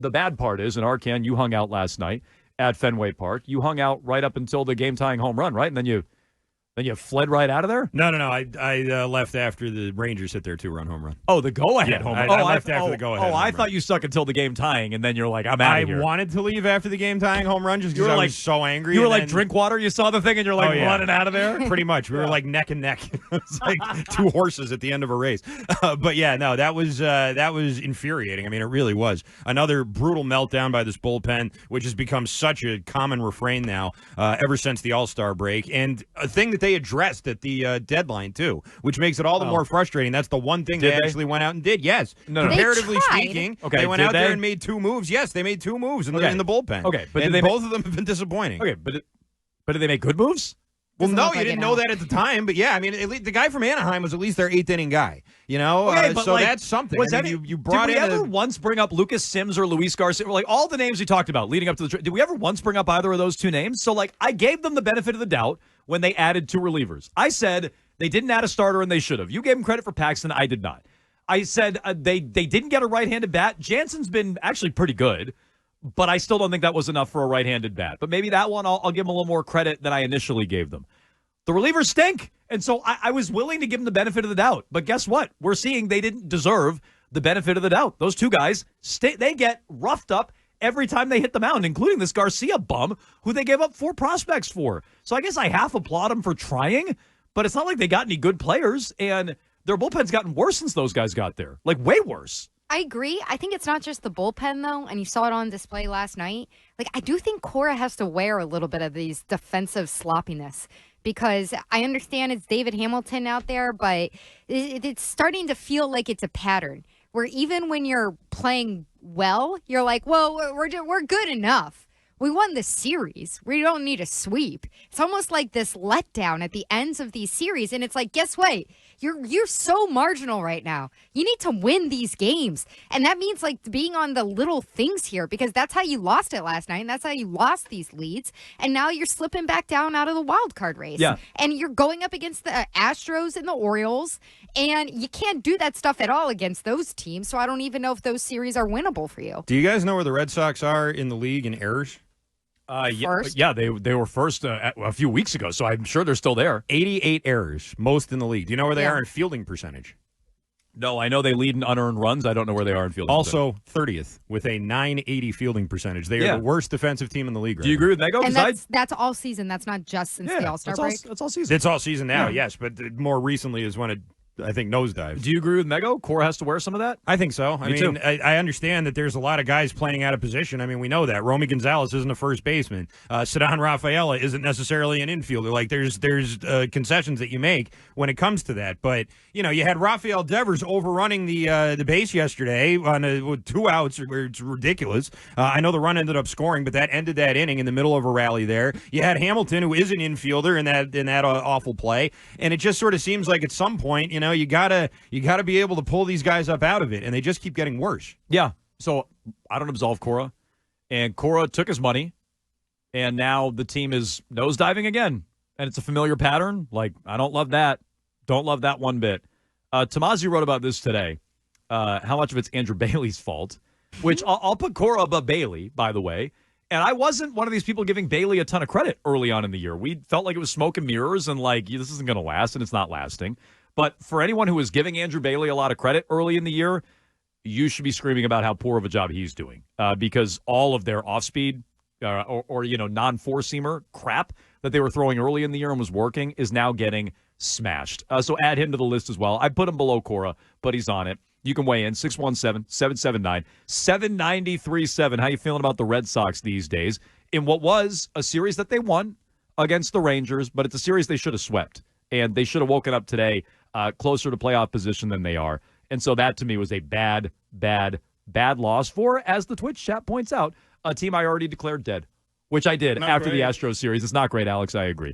The bad part is, in Arcan, you hung out last night at Fenway Park. You hung out right up until the game-tying home run, right? And then you fled right out of there? No. I left after the Rangers hit their 2-run home run. Oh, the go-ahead home run. I left after the go-ahead home run. I thought you stuck until the game tying, and then you're like, I'm out of here. I wanted to leave after the game tying home run just because I was so angry. You were like Drinkwater. You saw the thing, and you're like running out of there? Pretty much. We were like neck and neck. It's like two horses at the end of a race. But yeah, no, that was infuriating. I mean, it really was. Another brutal meltdown by this bullpen, which has become such a common refrain now ever since the All-Star break. And a thing that they addressed at the deadline, too, which makes it all the more frustrating. That's the one thing they actually went out and did. Yes. No. Comparatively speaking, they went out there and made 2 moves. Yes, they made 2 moves in the bullpen. Okay, but both of them have been disappointing. Okay, but did they make good moves? Well, no, you didn't know that at the time. But, yeah, I mean, at least the guy from Anaheim was at least their 8th-inning guy. You know? Okay, but so that's something. You brought in. Did we ever once bring up Lucas Sims or Luis Garcia? Like, all the names we talked about leading up to the trade, did we ever once bring up either of those 2 names? So, like, I gave them the benefit of the doubt when they added 2 relievers. I said they didn't add a starter, and they should have. You gave them credit for Paxton. I did not. I said they didn't get a right-handed bat. Jansen's been actually pretty good, but I still don't think that was enough for a right-handed bat. But maybe that one, I'll give them a little more credit than I initially gave them. The relievers stink, and so I was willing to give them the benefit of the doubt. But guess what? We're seeing they didn't deserve the benefit of the doubt. Those 2 guys, they get roughed up every time they hit the mound, including this Garcia bum, who they gave up 4 prospects for. So I guess I half applaud them for trying, but it's not like they got any good players, and their bullpen's gotten worse since those guys got there. Like, way worse. I agree. I think it's not just the bullpen, though, and you saw it on display last night. Like, I do think Cora has to wear a little bit of these defensive sloppiness, because I understand it's David Hamilton out there, but it's starting to feel like it's a pattern where even when you're playing well, you're like, well, we're good enough. We won the series. We don't need a sweep. It's almost like this letdown at the ends of these series, and it's like, guess what? You're so marginal right now. You need to win these games. And that means like being on the little things here, because that's how you lost it last night, and that's how you lost these leads. And now you're slipping back down out of the wild card race. Yeah. And you're going up against the Astros and the Orioles, and you can't do that stuff at all against those teams. So I don't even know if those series are winnable for you. Do you guys know where the Red Sox are in the league in errors? Yeah, they were first a few weeks ago, so I'm sure they're still there. 88 errors, most in the league. Do you know where they are in fielding percentage? No, I know they lead in unearned runs. I don't know where they are in fielding also percentage. 30th with a 980 fielding percentage. They are the worst defensive team in the league right now. Do you agree with Mego? And that's all season. That's not just since the All-Star break. That's all season. It's all season now, yes, but more recently is when it, I think, nosedives. Do you agree with Mego? Cora has to wear some of that? I think so. Me too. I understand that there's a lot of guys playing out of position. I mean, we know that. Romy Gonzalez isn't a first baseman. Ceddanne Rafaela isn't necessarily an infielder. Like, there's concessions that you make when it comes to that. But, you know, you had Rafael Devers overrunning the base yesterday with 2 outs, where it's ridiculous. I know the run ended up scoring, but that ended that inning in the middle of a rally there. You had Hamilton, who is an infielder, in that awful play. And it just sort of seems like at some point, you know, you gotta be able to pull these guys up out of it, and they just keep getting worse. Yeah. So I don't absolve Cora, and Cora took his money, and now the team is nosediving again, and it's a familiar pattern. Like, I don't love that. Don't love that one bit. Tomasi wrote about this today. How much of it's Andrew Bailey's fault? Which I'll put Cora above Bailey, by the way. And I wasn't one of these people giving Bailey a ton of credit early on in the year. We felt like it was smoke and mirrors, and like, this isn't going to last, and it's not lasting. But for anyone who was giving Andrew Bailey a lot of credit early in the year, you should be screaming about how poor of a job he's doing, because all of their off-speed or non-four-seamer crap that they were throwing early in the year and was working is now getting smashed. So add him to the list as well. I put him below Cora, but he's on it. You can weigh in, 617-779-7937. How you feeling about the Red Sox these days in what was a series that they won against the Rangers, but it's a series they should have swept, and they should have woken up today closer to playoff position than they are. And so that, to me, was a bad loss for, as the Twitch chat points out, a team I already declared dead, which I did after the Astros series. It's not great, Alex. I agree.